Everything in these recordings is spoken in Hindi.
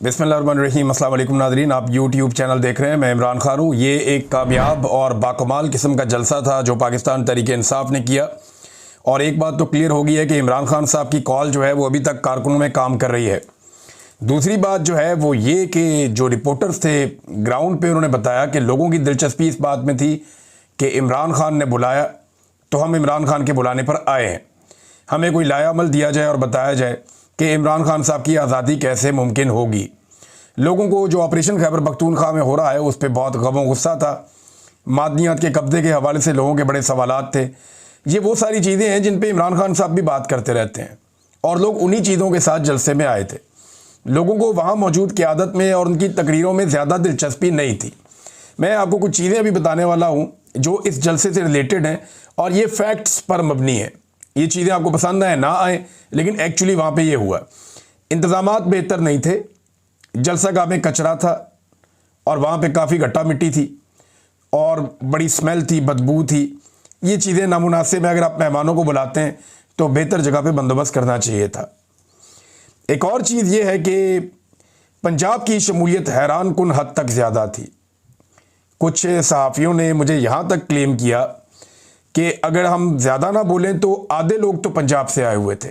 बिस्मिल्लाहिर्रहमानिर्रहीम। अस्सलाम वालेकुम नाज़रीन, आप यूट्यूब चैनल देख रहे हैं। मैं इमरान खान हूँ। ये एक कामयाब और बाकमाल किस्म का जलसा था जो पाकिस्तान तहरीक-ए-इंसाफ ने किया। और एक बात तो क्लियर हो गई है कि इमरान खान साहब की कॉल जो है वो अभी तक कारकुनों में काम कर रही है। दूसरी बात जो है वो ये कि जो रिपोर्टर्स थे ग्राउंड पे, उन्होंने बताया कि लोगों की दिलचस्पी इस बात में थी कि इमरान खान ने बुलाया तो हम इमरान खान के बुलाने पर आए हैं। हमें कोई लायामल दिया जाए और बताया जाए कि इमरान खान साहब की आज़ादी कैसे मुमकिन होगी। लोगों को जो ऑपरेशन खैबर पख्तूनख्वा में हो रहा है उस पर बहुत गम गुस्सा था। मादनियात के कब्जे के हवाले से लोगों के बड़े सवालात थे। ये वो सारी चीज़ें हैं जिन पे इमरान खान साहब भी बात करते रहते हैं और लोग उन्हीं चीज़ों के साथ जलसे में आए थे। लोगों को वहाँ मौजूद क़यादत में और उनकी तकरीरों में ज़्यादा दिलचस्पी नहीं थी। मैं आपको कुछ चीज़ें अभी बताने वाला हूँ जो इस जलसे से रिलेटेड हैं और ये फैक्ट्स पर मबनी है। ये चीज़ें आपको पसंद आए ना आए, लेकिन एक्चुअली वहाँ पे ये हुआ। इंतज़ामात बेहतर नहीं थे, जलसागाह में कचरा था और वहाँ पे काफ़ी गट्टा मिट्टी थी और बड़ी स्मेल थी, बदबू थी। ये चीज़ें नामुनासिब है। अगर आप मेहमानों को बुलाते हैं तो बेहतर जगह पे बंदोबस्त करना चाहिए था। एक और चीज़ ये है कि पंजाब की शमूलियत हैरान कुन हद तक ज़्यादा थी। कुछ सहाफ़ियों ने मुझे यहाँ तक क्लेम किया कि अगर हम ज़्यादा ना बोलें तो आधे लोग तो पंजाब से आए हुए थे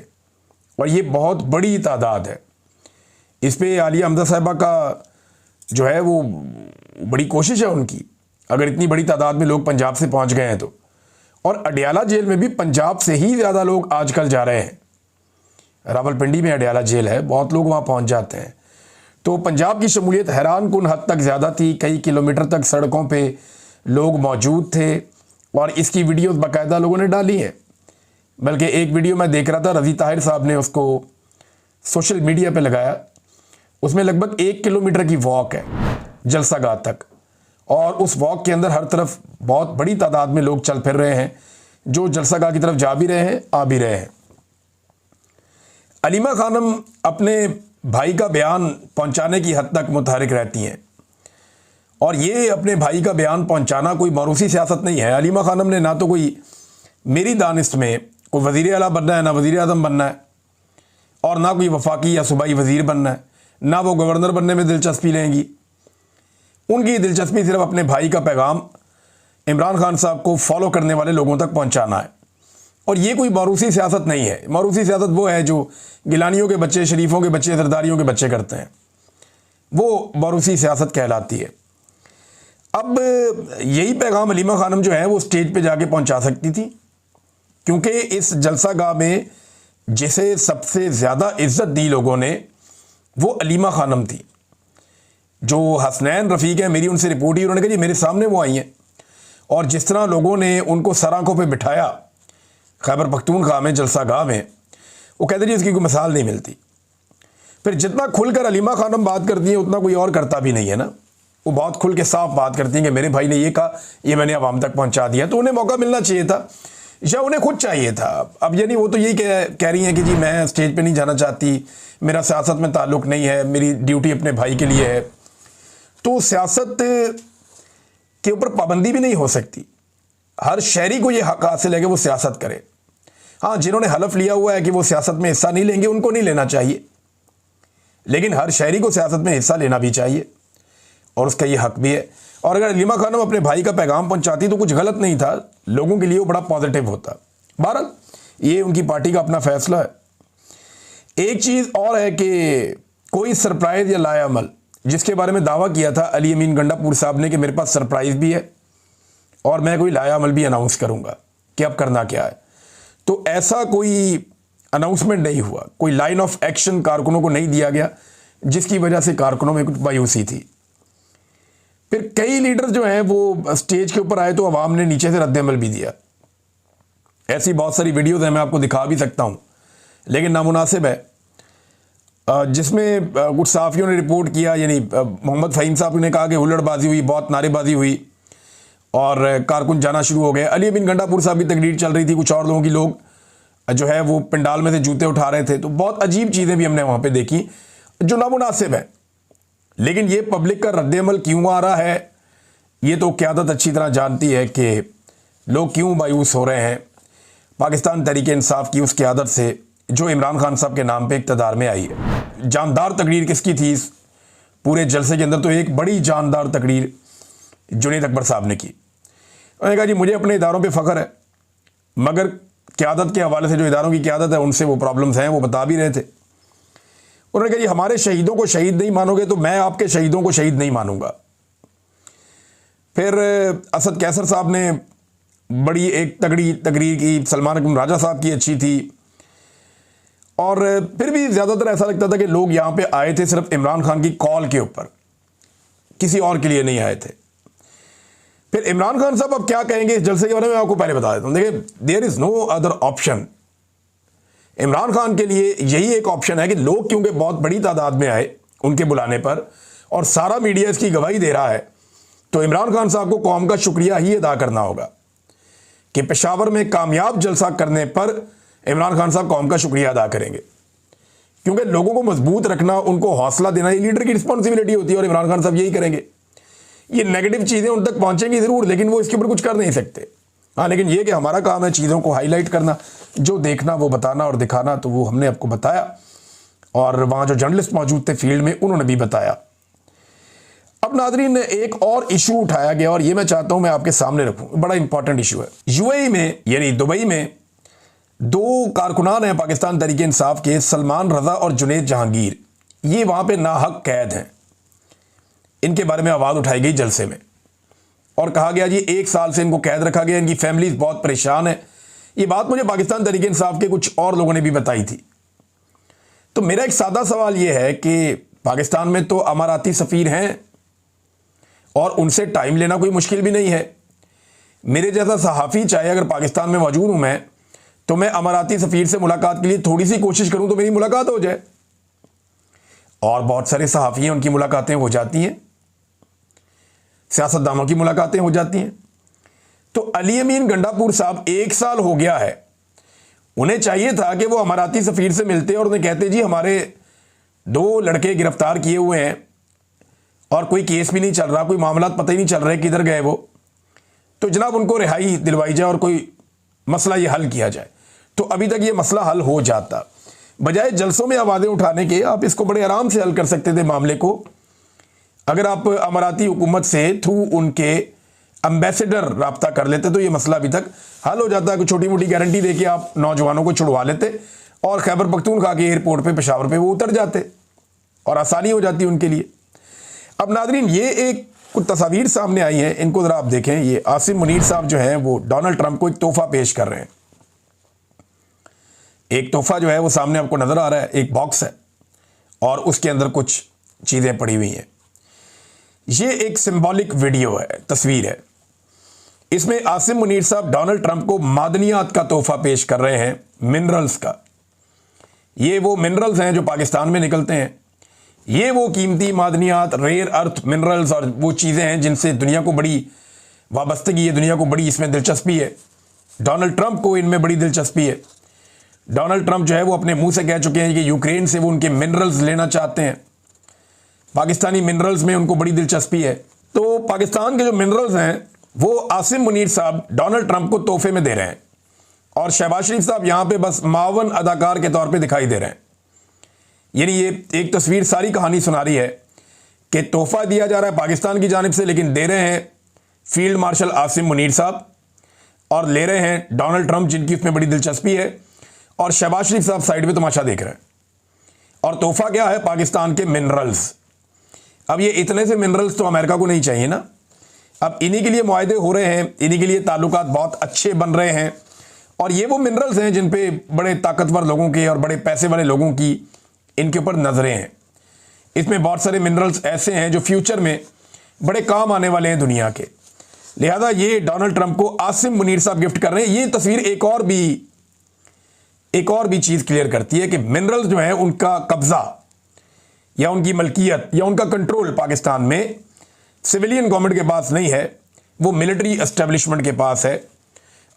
और ये बहुत बड़ी तादाद है। इस पे आलिया हमजा साहिबा का जो है वो बड़ी कोशिश है उनकी, अगर इतनी बड़ी तादाद में लोग पंजाब से पहुंच गए हैं तो। और अडयाला जेल में भी पंजाब से ही ज़्यादा लोग आजकल जा रहे हैं। रावलपिंडी में अडयाला जेल है, बहुत लोग वहाँ पहुँच जाते हैं। तो पंजाब की शमूलियत हैरान कुन हद तक ज़्यादा थी। कई किलोमीटर तक सड़कों पर लोग मौजूद थे और इसकी वीडियोस बाकायदा लोगों ने डाली हैं। बल्कि एक वीडियो मैं देख रहा था, रज़ी ताहिर साहब ने उसको सोशल मीडिया पे लगाया। उसमें लगभग 1 किलोमीटर की वॉक है जलसागाह तक और उस वॉक के अंदर हर तरफ बहुत बड़ी तादाद में लोग चल फिर रहे हैं जो जलसागाह की तरफ जा भी रहे हैं, आ भी रहे हैं। अलीमा खानम अपने भाई का बयान पहुंचाने की हद तक मुतहरिक रहती हैं और ये अपने भाई का बयान पहुंचाना कोई मौरूसी सियासत नहीं है। अलीमा खानम ने ना तो कोई मेरी दानिश में कोई वज़ीर आला बनना है, ना वज़ीर आज़म बनना है और ना कोई वफाकी या सूबाई वज़ीर बनना है, ना वो गवर्नर बनने में दिलचस्पी लेंगी। उनकी दिलचस्पी सिर्फ अपने भाई का पैगाम इमरान खान साहब को फॉलो करने वाले लोगों तक पहुंचाना है। और ये कोई मौरूसी सियासत नहीं है। मौरूसी सियासत वो है जो गिलानियों के बच्चे, शरीफों के बच्चे, जरदारियों के बच्चे करते हैं, वो मौरूसी सियासत कहलाती है। अब यही पैगाम अलीमा खानम जो है वो स्टेज पे जाके पहुंचा सकती थी, क्योंकि इस जलसागाह में जिसे सबसे ज़्यादा इज्जत दी लोगों ने वो अलीमा खानम थी। जो हसनैन रफ़ीक है, मेरी उनसे रिपोर्ट ही, उन्होंने कहा जी मेरे सामने वो आई हैं और जिस तरह लोगों ने उनको सर आंखों पे बिठाया खैबर पख्तूनख्वा में जलसागाह में, वो कहते जी इसकी कोई मिसाल नहीं मिलती। फिर जितना खुलकर अलीमा खानम बात करती हैं उतना कोई और करता भी नहीं है ना। वो बहुत खुल के साफ बात करती हैं कि मेरे भाई ने ये कहा, ये मैंने आवाम तक पहुंचा दिया। तो उन्हें मौका मिलना चाहिए था या उन्हें खुद चाहिए था। अब यानी वो तो यही कह रही हैं कि जी मैं स्टेज पे नहीं जाना चाहती, मेरा सियासत में ताल्लुक़ नहीं है, मेरी ड्यूटी अपने भाई के लिए है। तो सियासत के ऊपर पाबंदी भी नहीं हो सकती। हर शहरी को ये हक़ हासिल है कि वो सियासत करे। हाँ, जिन्होंने हलफ लिया हुआ है कि वो सियासत में हिस्सा नहीं लेंगे उनको नहीं लेना चाहिए, लेकिन हर शहरी को सियासत में हिस्सा लेना भी चाहिए और उसका ये हक़ भी है। और अगर अलीमा खानम अपने भाई का पैगाम पहुंचाती तो कुछ गलत नहीं था, लोगों के लिए वो बड़ा पॉजिटिव होता। बहरहाल ये उनकी पार्टी का अपना फैसला है। एक चीज़ और है कि कोई सरप्राइज़ या लायामल जिसके बारे में दावा किया था अली अमीन गंडापुर साहब ने कि मेरे पास सरप्राइज़ भी है और मैं कोई लायामल भी अनाउंस करूँगा कि अब करना क्या है, तो ऐसा कोई अनाउंसमेंट नहीं हुआ। कोई लाइन ऑफ एक्शन कारकुनों को नहीं दिया गया जिसकी वजह से कारकुनों में कुछ मायूसी थी। फिर कई लीडर जो हैं वो स्टेज के ऊपर आए तो अवाम ने नीचे से रद्द-ए-अमल भी दिया। ऐसी बहुत सारी वीडियोज़ हैं, मैं आपको दिखा भी सकता हूँ, लेकिन नामुनासिब है। जिसमें कुछ सहाफ़ियों ने रिपोर्ट किया, यानी मोहम्मद फ़हीम साहब ने कहा कि हुल्लड़बाजी हुई, बहुत नारेबाजी हुई और कारकुन जाना शुरू हो गए। अली अमीन गंडापुर साहब की तकरीर चल रही थी, कुछ और लोगों की लोग जो है वो पंडाल में से जूते उठा रहे थे। तो बहुत अजीब चीज़ें भी हमने वहाँ पर देखी जो नामुनासिब है। लेकिन ये पब्लिक का रद्द-ए-अमल क्यों आ रहा है, ये तो क़यादत अच्छी तरह जानती है कि लोग क्यों मायूस हो रहे हैं पाकिस्तान तहरीक-ए-इंसाफ की उस क़यादत से जो इमरान खान साहब के नाम पे इक़्तिदार में आई है। जानदार तकरीर किसकी थी पूरे जलसे के अंदर तो एक बड़ी जानदार तकरीर जुनैद अकबर साहब ने की। उन्होंने कहा जी मुझे अपने इदारों पे फ़ख्र है, मगर क़यादत के हवाले से जो इदारों की क़यादत है उनसे वो प्रॉब्लम्स हैं, वो बता भी रहे थे। उन्होंने कहा जी हमारे शहीदों को शहीद नहीं मानोगे तो मैं आपके शहीदों को शहीद नहीं मानूंगा। फिर असद कैसर साहब ने बड़ी एक तगड़ी तकरीर की, सलमान अकबर राजा साहब की अच्छी थी, और फिर भी ज़्यादातर ऐसा लगता था कि लोग यहाँ पे आए थे सिर्फ इमरान खान की कॉल के ऊपर, किसी और के लिए नहीं आए थे। फिर इमरान खान साहब अब क्या कहेंगे इस जलसे के बारे में आपको पहले बता देता हूँ। देखिए, there is no other option. Imran Khan के लिए यही एक ऑप्शन है कि लोग क्योंकि बहुत बड़ी तादाद में आए उनके बुलाने पर और सारा मीडिया इसकी गवाही दे रहा है, तो इमरान खान साहब को कौम का शुक्रिया ही अदा करना होगा कि पेशावर में कामयाब जलसा करने पर इमरान खान साहब कौम का शुक्रिया अदा करेंगे, क्योंकि लोगों को मजबूत रखना, उनको हौसला देना ये लीडर की रिस्पॉन्सिबिलिटी होती है और इमरान खान साहब यही करेंगे। ये नेगेटिव चीज़ें उन तक पहुंचेंगी ज़रूर, लेकिन वो इसके ऊपर कुछ कर नहीं सकते। हाँ, लेकिन ये कि हमारा काम है चीज़ों को हाईलाइट करना, जो देखना वो बताना और दिखाना, तो वो हमने आपको बताया और वहाँ जो जर्नलिस्ट मौजूद थे फील्ड में उन्होंने भी बताया। अब नाज़रीन, एक और इशू उठाया गया और ये मैं चाहता हूँ मैं आपके सामने रखूँ, बड़ा इंपॉर्टेंट इशू है। यूएई में यानी दुबई में दो कारकुनान हैं पाकिस्तान तहरीक इंसाफ के, सलमान रज़ा और जुनैद जहांगीर, ये वहाँ पे नाहक कैद हैं। इनके बारे में आवाज़ उठाई गई जलसे में और कहा गया जी 1 साल से इनको कैद रखा गया, इनकी फैमिलीज बहुत परेशान है। ये बात मुझे पाकिस्तान तहरीक इंसाफ के कुछ और लोगों ने भी बताई थी। तो मेरा एक सादा सवाल ये है कि पाकिस्तान में तो अमाराती सफ़ीर हैं और उनसे टाइम लेना कोई मुश्किल भी नहीं है। मेरे जैसा सहाफ़ी चाहे अगर पाकिस्तान में मौजूद हूँ मैं, तो मैं अमाराती सफ़ीर से मुलाकात के लिए थोड़ी सी कोशिश करूँ तो मेरी मुलाकात हो जाए, और बहुत सारे सहाफ़ी हैं उनकी मुलाकातें हो जाती हैं, सियासतदानों की मुलाकातें हो जाती हैं। तो अली अमीन गंडापुर साहब 1 साल हो गया है, उन्हें चाहिए था कि वो अमाराती सफ़ीर से मिलते और उन्हें कहते जी हमारे 2 लड़के गिरफ्तार किए हुए हैं और कोई केस भी नहीं चल रहा, कोई मामला पता ही नहीं चल रहे किधर गए वो, तो जनाब उनको रिहाई दिलवाई जाए और कोई मसला ये हल किया जाए। तो अभी तक ये मसला हल हो जाता। बजाय जलसों में आवाज़ें उठाने के आप इसको बड़े आराम से हल कर सकते थे मामले को, अगर आप अमाराती हुकूमत से थ्रू उनके एम्बेसडर रब्ता कर लेते तो ये मसला अभी तक हल हो जाता है। कुछ छोटी मोटी गारंटी देके आप नौजवानों को छुड़वा लेते और खैबर पख्तूनख्वा के एयरपोर्ट पे पेशावर पे वो उतर जाते और आसानी हो जाती उनके लिए। अब नाज़रीन, ये एक कुछ तस्वीर सामने आई हैं, इनको ज़रा आप देखें। ये आसिम मुनीर साहब जो हैं वो डोनाल्ड ट्रंप को एक तोहफ़ा पेश कर रहे हैं। एक तोहफ़ा जो है वो सामने आपको नज़र आ रहा है, एक बॉक्स है और उसके अंदर कुछ चीज़ें पड़ी हुई हैं। ये एक सिंबॉलिक वीडियो है, तस्वीर है। इसमें आसिम मुनीर साहब डोनाल्ड ट्रंप को मादनियात का तोहफ़ा पेश कर रहे हैं, मिनरल्स का। ये वो मिनरल्स हैं जो पाकिस्तान में निकलते हैं, ये वो कीमती मादनियात, रेयर अर्थ मिनरल्स और वो चीज़ें हैं जिनसे दुनिया को बड़ी वाबस्तगी है, दुनिया को बड़ी इसमें दिलचस्पी है। डोनाल्ड ट्रंप को इनमें बड़ी दिलचस्पी है। डोनाल्ड ट्रंप जो है वो अपने मुंह से कह चुके हैं कि यूक्रेन से वो उनके मिनरल्स लेना चाहते हैं, पाकिस्तानी मिनरल्स में उनको बड़ी दिलचस्पी है। तो पाकिस्तान के जो मिनरल्स हैं वो आसिम मुनीर साहब डोनाल्ड ट्रंप को तोहफे में दे रहे हैं और शहबाज शरीफ साहब यहाँ पे बस मावन अदाकार के तौर पे दिखाई दे रहे हैं। यानी ये एक तस्वीर सारी कहानी सुना रही है कि तोहफा दिया जा रहा है पाकिस्तान की जानिब से, लेकिन दे रहे हैं फील्ड मार्शल आसिम मुनीर साहब और ले रहे हैं डोनाल्ड ट्रंप जिनकी उसमें बड़ी दिलचस्पी है, और शहबाज शरीफ साहब साइड में तमाशा देख रहे हैं। और तोहफा क्या है? पाकिस्तान के मिनरल्स। अब ये इतने से मिनरल्स तो अमेरिका को नहीं चाहिए ना। अब इन्हीं के लिए मुआहदे हो रहे हैं, इन्हीं के लिए ताल्लुकात बहुत अच्छे बन रहे हैं, और ये वो मिनरल्स हैं जिन पे बड़े ताकतवर लोगों के और बड़े पैसे वाले लोगों की इनके ऊपर नज़रें हैं। इसमें बहुत सारे मिनरल्स ऐसे हैं जो फ्यूचर में बड़े काम आने वाले हैं दुनिया के। लिहाजा ये डोनाल्ड ट्रंप को आसिम मुनीर साहब गिफ्ट कर रहे हैं। ये तस्वीर एक और भी चीज़ क्लियर करती है कि मिनरल्स जो है उनका कब्जा या उनकी मलकियत या उनका कंट्रोल पाकिस्तान में सिविलियन गवर्नमेंट के पास नहीं है, वो मिलिट्री एस्टेब्लिशमेंट के पास है।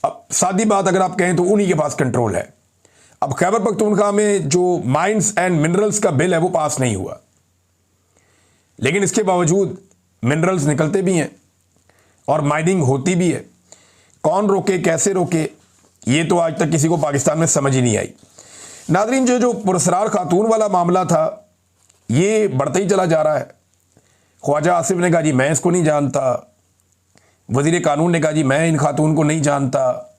अब सादी बात अगर आप कहें तो उन्हीं के पास कंट्रोल है। अब खैबर पख्तूनख्वा में जो माइंस एंड मिनरल्स का बिल है वो पास नहीं हुआ, लेकिन इसके बावजूद मिनरल्स निकलते भी हैं और माइनिंग होती भी है। कौन रोके, कैसे रोके, ये तो आज तक किसी को पाकिस्तान में समझ ही नहीं आई। नाज़रीन, जो पुरस्रार खातून वाला मामला था ये बढ़ता ही चला जा रहा है। ख्वाजा आसिफ ने कहा जी मैं इसको नहीं जानता, वज़ीर कानून ने कहा जी मैं इन खातून को नहीं जानता,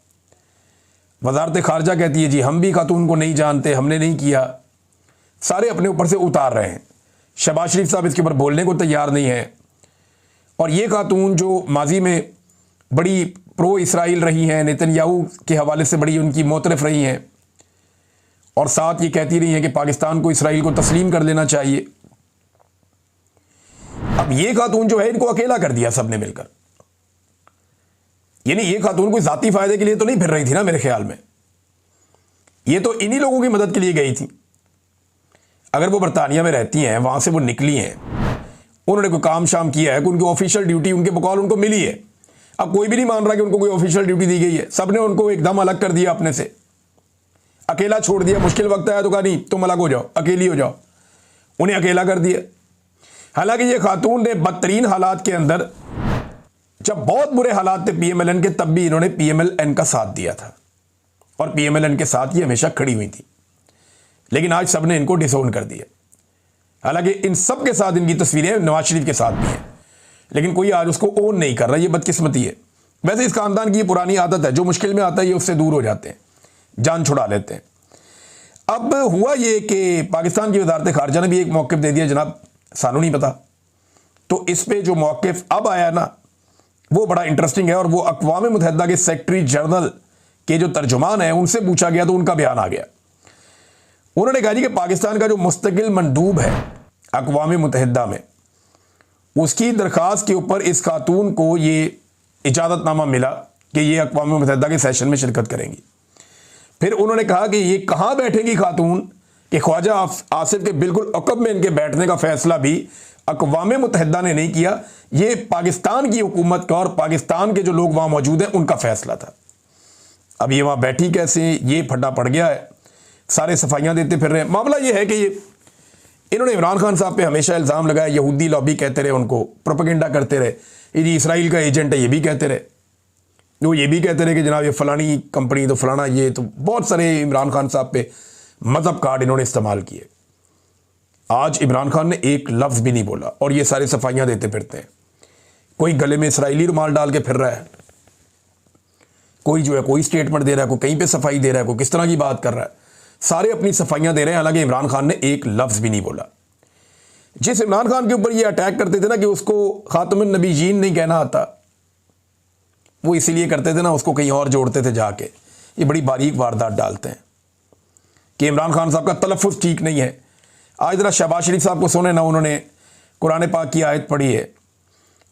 वजारत खारजा कहती है जी हम भी खातून को नहीं जानते, हमने नहीं किया। सारे अपने ऊपर से उतार रहे हैं। शहबाज शरीफ साहब इसके ऊपर बोलने को तैयार नहीं है। और ये खातून जो माजी में बड़ी प्रो इसराइल रही हैं, नेतन्याहू के हवाले से बड़ी उनकी मोतरफ रही हैं, और साथ ये कहती रही हैं कि पाकिस्तान को इसराइल को तस्लीम कर लेना चाहिए। अब ये खातून जो है इनको अकेला कर दिया सबने मिलकर। यानी ये खातून कोई जाती फायदे के लिए तो नहीं फिर रही थी ना, मेरे ख्याल में ये तो इन्हीं लोगों की मदद के लिए गई थी। अगर वो बरतानिया में रहती हैं, वहां से वो निकली हैं, उन्होंने कोई काम शाम किया है, कि उनकी ऑफिशियल ड्यूटी उनके बकौल उनको मिली है। अब कोई भी नहीं मान रहा कि उनको कोई ऑफिशियल ड्यूटी दी गई है। सबने उनको एकदम अलग कर दिया, अपने से अकेला छोड़ दिया। मुश्किल वक्त आया तो कहा नहीं तुम अलग हो जाओ, अकेली हो जाओ, उन्हें अकेला कर दिया। हालांकि ये खातून ने बदतरीन हालात के अंदर, जब बहुत बुरे हालात थे पीएमएलएन के, तब भी इन्होंने पीएमएलएन का साथ दिया था और पीएमएलएन के साथ ये हमेशा खड़ी हुई थी। लेकिन आज सबने इनको डिसोन कर दिया। हालांकि इन सब के साथ इनकी तस्वीरें नवाज शरीफ के साथ भी हैं, लेकिन कोई आज उसको ओन नहीं कर रहा। ये बदकिस्मती है। वैसे इस खानदान की ये पुरानी आदत है, जो मुश्किल में आता है ये उससे दूर हो जाते हैं, जान छुड़ा लेते हैं। अब हुआ ये कि पाकिस्तान की वजारत खारजा ने भी एक मौक़िफ़ दे दिया, जनाब सानू नहीं पता। तो इस पर जो मौक़िफ़ अब आया ना, वो बड़ा इंटरेस्टिंग है। और वो अक़वाम मुत्तहिदा के सेक्रेटरी जनरल के जो तर्जुमान हैं उनसे पूछा गया तो उनका बयान आ गया। उन्होंने कहा जी कि पाकिस्तान का जो मुस्तकिल मंदूब है अक़वाम मुत्तहिदा में, उसकी दरख्वास्त के ऊपर इस खातून को ये इजाज़तनामा मिला कि ये अक़वाम मुत्तहिदा के सेशन में शिरकत करेंगी। फिर उन्होंने कहा कि ये कहाँ बैठेगी खातून, कि ख्वाजा आसिफ के बिल्कुल अक़ब में इनके बैठने का फ़ैसला भी अक़वाम मुत्तहिदा ने नहीं किया, ये पाकिस्तान की हुकूमत का और पाकिस्तान के जो लोग वहाँ मौजूद हैं उनका फ़ैसला था। अब ये वहाँ बैठी कैसे, ये फटा पड़ गया है। सारे सफाइयाँ देते फिर रहे हैं। मामला ये है कि ये इन्होंने इमरान खान साहब पे हमेशा इल्ज़ाम लगाया, यहूदी लॉबी कहते रहे, उनको प्रोपेगेंडा करते रहे, ये इसराइल का एजेंट है, ये भी कहते रहे। वो ये भी कहते रहे कि जनाब ये फ़लानी कंपनी तो फ़लाना, ये तो बहुत सारे इमरान खान साहब पे मज़हब कार्ड इन्होंने इस्तेमाल किए। आज इमरान खान ने एक लफ्ज़ भी नहीं बोला और ये सारे सफाइयाँ देते फिरते हैं। कोई गले में इसराइली रुमाल डाल के फिर रहा है, कोई जो है कोई स्टेटमेंट दे रहा है, कोई कहीं पे सफाई दे रहा है, कोई किस तरह की बात कर रहा है। सारे अपनी सफाइयाँ दे रहे हैं। हालांकि इमरान खान ने एक लफ्ज़ भी नहीं बोला। जिस इमरान खान के ऊपर ये अटैक करते थे ना कि उसको खातमुन नबीयीन नहीं कहना आता, वो इसीलिए करते थे ना, उसको कहीं और जोड़ते थे जाके। ये बड़ी बारीक वारदात डालते हैं कि इमरान खान साहब का तलफ़ुज़ ठीक नहीं है। आज ज़रा शहबाज शरीफ साहब को सुने ना, उन्होंने कुरान पाक की आयत पढ़ी है,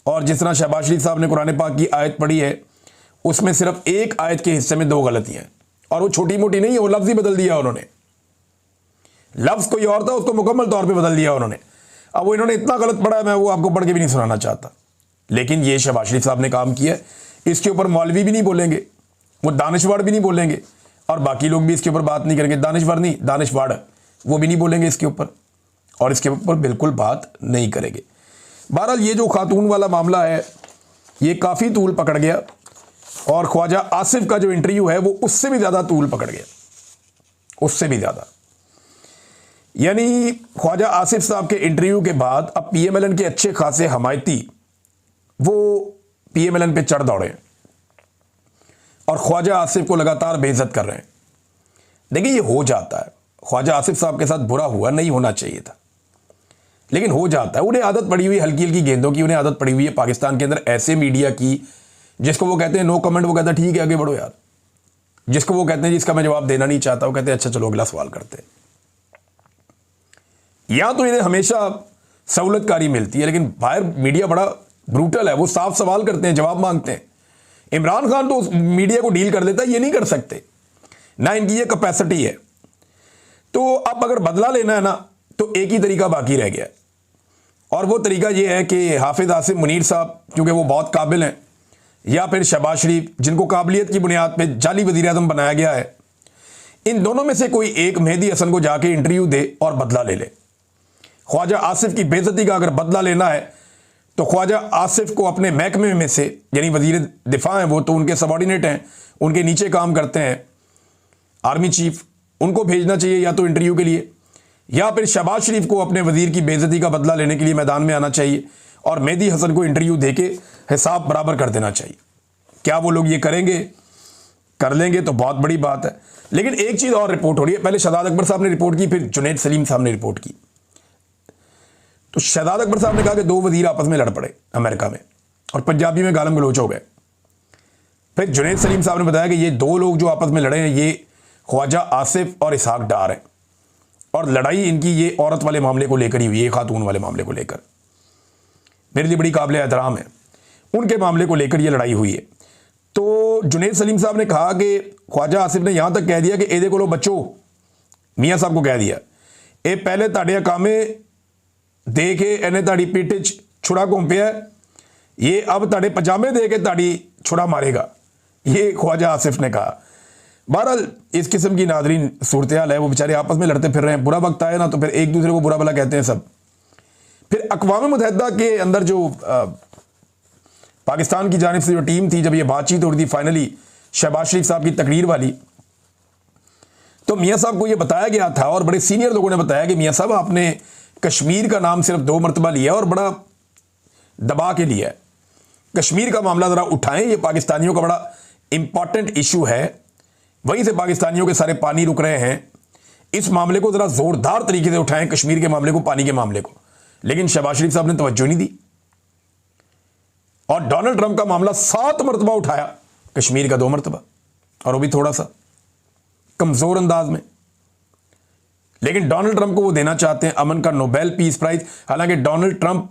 और जिस तरह शहबाज शरीफ साहब ने कुरान पाक की आयत पढ़ी है उसमें सिर्फ एक आयत के हिस्से में 2 गलतियाँ हैं, और वो छोटी मोटी नहीं है, वो लफ्ज़ ही बदल दिया उन्होंने। लफ्ज़ कोई और था, उसको मुकम्मल तौर पे बदल दिया उन्होंने। अब वो इन्होंने इतना गलत पढ़ा है, मैं वो आपको पढ़ के भी नहीं सुनाना चाहता। लेकिन ये शहबाज शरीफ साहब ने काम किया। इसके ऊपर मौलवी भी नहीं बोलेंगे, वो दानिशवर भी नहीं बोलेंगे, और बाकी लोग भी इसके ऊपर बात नहीं करेंगे। दानिशवर नहीं, दानिशवाड़, वो भी नहीं बोलेंगे इसके ऊपर, और इसके ऊपर बिल्कुल बात नहीं करेंगे। बहरहाल ये जो खातून वाला मामला है ये काफ़ी तूल पकड़ गया, और ख्वाजा आसिफ का जो इंटरव्यू है वो उससे भी ज़्यादा तूल पकड़ गया, उससे भी ज़्यादा। यानी ख्वाजा आसिफ साहब के इंटरव्यू के बाद अब पीएमएलएन के अच्छे खासे हमायती वो पीएमएलएन पे चढ़ दौड़े और ख्वाजा आसिफ को लगातार बेइज्जत कर रहे हैं। देखिए ये हो जाता है, ख्वाजा आसिफ साहब के साथ बुरा हुआ, नहीं होना चाहिए था, लेकिन हो जाता है। उन्हें आदत पड़ी हुई हल्की हल्की गेंदों की, उन्हें आदत पड़ी हुई है पाकिस्तान के अंदर ऐसे मीडिया की जिसको वो कहते हैं नो कमेंट, वो कहता है ठीक है आगे बढ़ो यार। जिसको वो कहते हैं जिसका मैं जवाब देना नहीं चाहता, वो कहते हैं अच्छा चलो अगला सवाल करते हैं। या तो इन्हें हमेशा सहूलतकारी मिलती है, लेकिन बाहर मीडिया बड़ा ब्रूटल है, वो साफ सवाल करते हैं, जवाब मांगते हैं। इमरान खान तो मीडिया को डील कर लेता है, ये नहीं कर सकते, ना इनकी ये कैपेसिटी है। तो अब अगर बदला लेना है ना, तो एक ही तरीका बाकी रह गया, और वो तरीका ये है कि हाफिज आसिम मुनीर साहब, क्योंकि वो बहुत काबिल हैं, या फिर शहबाज शरीफ जिनको काबिलियत की बुनियाद पे जाली वज़ीर आज़म बनाया गया है, इन दोनों में से कोई एक मेहदी हसन को जाके इंटरव्यू दे और बदला ले ले। ख्वाजा आसिफ की बेइज्जती का अगर बदला लेना है तो ख्वाजा आसिफ को अपने महकमे में से, यानी वज़ीर दिफा हैं वो, तो उनके सबॉर्डिनेट हैं, उनके नीचे काम करते हैं आर्मी चीफ, उनको भेजना चाहिए या तो इंटरव्यू के लिए, या फिर शहबाज शरीफ को अपने वज़ीर की बेइज्जती का बदला लेने के लिए मैदान में आना चाहिए। और मेहदी हसन को इंटरव्यू देके हिसाब बराबर कर देना चाहिए। क्या वो लोग ये करेंगे? कर लेंगे तो बहुत बड़ी बात है। लेकिन एक चीज़ और रिपोर्ट हो रही है, पहले शहजाद अकबर साहब ने रिपोर्ट की, फिर जुनैद सलीम साहब ने रिपोर्ट की। तो शहजाद अकबर साहब ने कहा कि 2 वजीर आपस में लड़ पड़े अमेरिका में और पंजाबी में गालम गलोच हो गए। फिर जुनैद सलीम साहब ने बताया कि ये 2 लोग जो आपस में लड़े हैं ये ख्वाजा आसिफ और इसहाक डार हैं, और लड़ाई इनकी ये औरत वाले मामले को लेकर ही हुई है, खातून वाले मामले को लेकर। मेरे लिए बड़ी काबिल एहतराम है, उनके मामले को लेकर ये लड़ाई हुई है। तो जुनैद सलीम साहब ने कहा कि ख्वाजा आसिफ ने यहां तक कह दिया कि ए को लो बच्चो, मियाँ साहब को कह दिया, ए पहले ताड़े कामे दे के इन्हें ताड़ी पीठ छुड़ा घूमपिया, ये अब ताड़े पजामे दे के ताड़ी छुड़ा मारेगा, ये ख्वाजा आसिफ ने कहा। बहरहाल इस किस्म की नादरीन सूरत हाल है, वो बेचारे आपस में लड़ते फिर रहे हैं। बुरा वक्त आए ना तो फिर एक दूसरे को बुरा भला कहते हैं सब। फिर अक़वाम मुत्तहिदा के अंदर जो पाकिस्तान की जानिब से जो टीम थी, जब ये बातचीत हो रही थी फाइनली शहबाज शरीफ साहब की तकरीर वाली, तो मियाँ साहब को ये बताया गया था और बड़े सीनियर लोगों ने बताया कि मियाँ साहब आपने कश्मीर का नाम सिर्फ 2 मरतबा लिया और बड़ा दबा के लिया है। कश्मीर का मामला ज़रा उठाएं, ये पाकिस्तानियों का बड़ा इंपॉर्टेंट इशू है, वहीं से पाकिस्तानियों के सारे पानी रुक रहे हैं। इस मामले को ज़रा ज़ोरदार तरीके से उठाएं, कश्मीर के मामले को, पानी के मामले को। लेकिन शहबाज शरीफ साहब ने तवज्जो नहीं दी और डोनाल्ड ट्रंप का मामला 7 मरतबा उठाया, कश्मीर का 2 मरतबा, और वो भी थोड़ा सा कमज़ोर अंदाज में। लेकिन डोनाल्ड ट्रंप को वो देना चाहते हैं अमन का नोबेल पीस प्राइज, हालांकि डोनाल्ड ट्रंप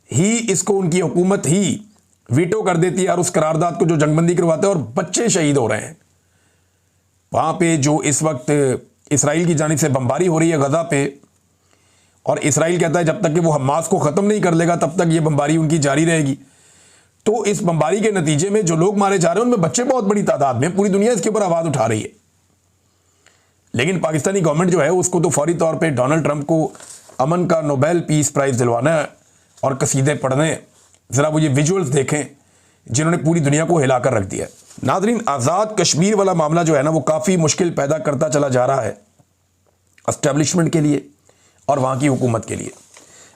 ही इसको, उनकी हुकूमत ही वीटो कर देती है और उस करारदाद को जो जंगबंदी करवाते हैं, और बच्चे शहीद हो रहे हैं वहां पे। जो इस वक्त इसराइल की जानिब से बमबारी हो रही है गजा पे, और इसराइल कहता है जब तक कि वो हमास को ख़त्म नहीं कर लेगा तब तक ये बमबारी उनकी जारी रहेगी। तो इस बमबारी के नतीजे में जो लोग मारे जा रहे हैं उनमें बच्चे बहुत बड़ी तादाद में, पूरी दुनिया इसके ऊपर आवाज़ उठा रही है। लेकिन पाकिस्तानी गवर्नमेंट जो है उसको तो फौरी तौर पे डोनाल्ड ट्रंप को अमन का नोबेल पीस प्राइज़ दिलवाना है और कसीदे पढ़ने। ज़रा वो ये विजुअल्स देखें जिन्होंने पूरी दुनिया को हिला कर रख दिया है। नादरीन, आज़ाद कश्मीर वाला मामला जो है ना वो काफ़ी मुश्किल पैदा करता चला जा रहा है एस्टेब्लिशमेंट के लिए और वहाँ की हुकूमत के लिए।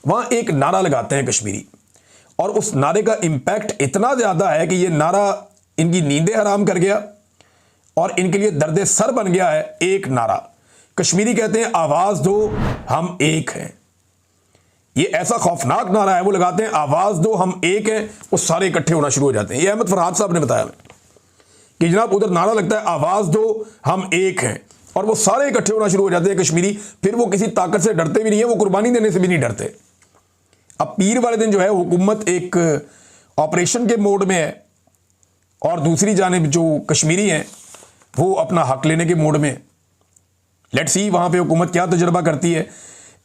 वहाँ एक नारा लगाते हैं कश्मीरी, और उस नारे का इम्पैक्ट इतना ज़्यादा है कि ये नारा इनकी नींदें हराम कर गया और इनके लिए दर्द सर बन गया है। एक नारा कश्मीरी कहते हैं, आवाज़ दो हम एक हैं। ये ऐसा खौफनाक नारा है, वो लगाते हैं आवाज़ दो हम एक हैं, वो सारे इकट्ठे होना शुरू हो जाते हैं। ये अहमद फरहाद साहब ने बताया कि जनाब उधर नारा लगता है आवाज़ दो हम एक हैं, और वो सारे इकट्ठे होना शुरू हो जाते हैं कश्मीरी। फिर वो किसी ताकत से डरते भी नहीं है, वो कुर्बानी देने से भी नहीं डरते। अब पीर वाले दिन जो है हुकूमत एक ऑपरेशन के मोड में है, और दूसरी जानिब जो कश्मीरी हैं वो अपना हक लेने के मोड में। लेट्स सी वहां पे हुकूमत क्या तजुर्बा करती है।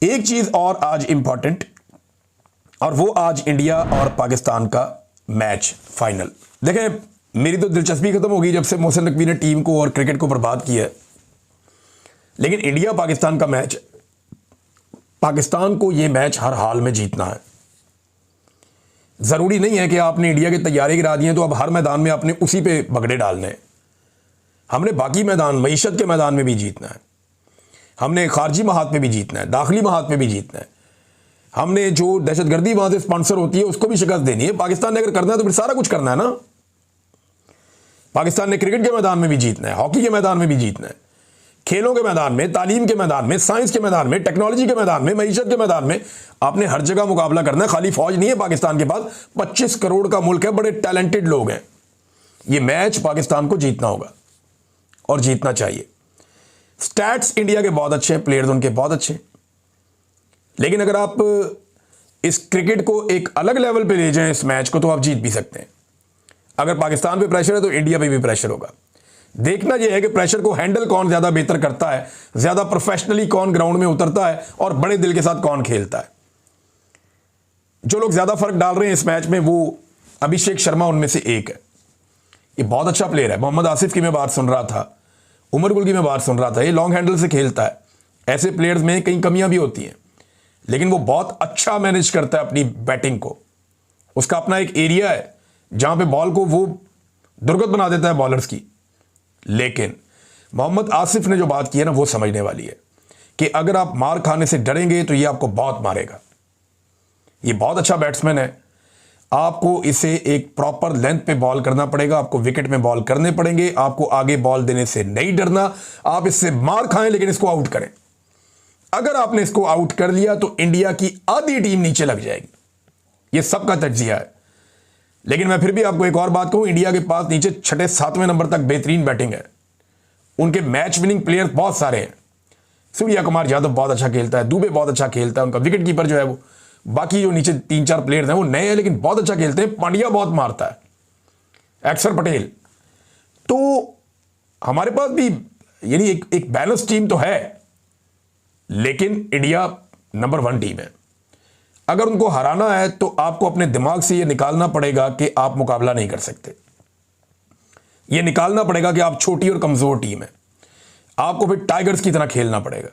एक चीज़ और आज इंपॉर्टेंट, और वो आज इंडिया और पाकिस्तान का मैच फाइनल। देखें, मेरी तो दिलचस्पी खत्म हो गई जब से मोहसिन नकवी ने टीम को और क्रिकेट को बर्बाद किया है। लेकिन इंडिया पाकिस्तान का मैच, पाकिस्तान को यह मैच हर हाल में जीतना है। ज़रूरी नहीं है कि आपने इंडिया की तैयारी गिरा दी है तो अब हर मैदान में आपने उसी पे बगड़े डालने हैं। हमने बाकी मैदान, मईशत के मैदान में भी जीतना है, हमने खारजी महात में भी जीतना है, दाखिली महात में भी जीतना है, हमने जो दहशतगर्दी वहां से स्पॉन्सर होती है उसको भी शिकस्त देनी है। पाकिस्तान ने अगर करना है तो फिर सारा कुछ करना है ना। पाकिस्तान ने क्रिकेट के मैदान में भी जीतना है, हॉकी के मैदान में भी जीतना है, खेलों के मैदान में, तालीम के मैदान में, साइंस के मैदान में, टेक्नोलॉजी के मैदान में, मईशत के मैदान में, आपने हर जगह मुकाबला करना है। खाली फौज नहीं है पाकिस्तान के पास, 25 करोड़ का मुल्क है, बड़े टैलेंटेड लोग हैं। ये मैच पाकिस्तान को जीतना होगा और जीतना चाहिए। स्टैट्स इंडिया के बहुत अच्छे हैं, प्लेयर्स उनके बहुत अच्छे हैं, लेकिन अगर आप इस क्रिकेट को एक अलग लेवल पे ले जाएं, इस मैच को, तो आप जीत भी सकते हैं। अगर पाकिस्तान पे प्रेशर है तो इंडिया पे भी प्रेशर होगा। देखना यह है कि प्रेशर को हैंडल कौन ज़्यादा बेहतर करता है, ज़्यादा प्रोफेशनली कौन ग्राउंड में उतरता है और बड़े दिल के साथ कौन खेलता है। जो लोग ज़्यादा फर्क डाल रहे हैं इस मैच में, वो अभिषेक शर्मा उनमें से एक है। ये बहुत अच्छा प्लेयर है। मोहम्मद आसिफ की मैं बात सुन रहा था, उमर गुल की मैं बात सुन रहा था, ये लॉन्ग हैंडल से खेलता है। ऐसे प्लेयर्स में कई कमियां भी होती हैं, लेकिन वो बहुत अच्छा मैनेज करता है अपनी बैटिंग को। उसका अपना एक एरिया है जहां पे बॉल को वो दुर्गत बना देता है बॉलर्स की। लेकिन मोहम्मद आसिफ ने जो बात की है ना, वो समझने वाली है कि अगर आप मार खाने से डरेंगे तो ये आपको बहुत मारेगा। ये बहुत अच्छा बैट्समैन है, आपको इसे एक प्रॉपर लेंथ पे बॉल करना पड़ेगा, आपको विकेट में बॉल करने पड़ेंगे, आपको आगे बॉल देने से नहीं डरना, आप इससे मार खाएं लेकिन इसको आउट करें। अगर आपने इसको आउट कर लिया तो इंडिया की आधी टीम नीचे लग जाएगी, यह सबका तज्जिया है। लेकिन मैं फिर भी आपको एक और बात कहूं, इंडिया के पास नीचे 6-7वें नंबर तक बेहतरीन बैटिंग है, उनके मैच विनिंग प्लेयर बहुत सारे हैं। सूर्या कुमार यादव बहुत अच्छा खेलता है, दुबे बहुत अच्छा खेलता है, उनका विकेट कीपर जो है वो, बाकी जो नीचे 3-4 प्लेयर्स हैं वो नए हैं लेकिन बहुत अच्छा खेलते हैं। पांड्या बहुत मारता है, अक्षर पटेल। तो हमारे पास भी यानी एक बैलेंस टीम तो है, लेकिन इंडिया नंबर 1 टीम है। अगर उनको हराना है तो आपको अपने दिमाग से यह निकालना पड़ेगा कि आप मुकाबला नहीं कर सकते, यह निकालना पड़ेगा कि आप छोटी और कमजोर टीम है। आपको फिर टाइगर्स की तरह खेलना पड़ेगा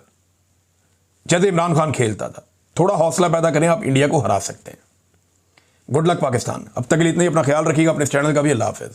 जैसे इमरान खान खेलता था। थोड़ा हौसला पैदा करें, आप इंडिया को हरा सकते हैं। Good luck Pakistan. अब तक के लिए इतना ही, अपना ख्याल रखिएगा, अपने इस चैनल का भी। अल्लाह हाफिज।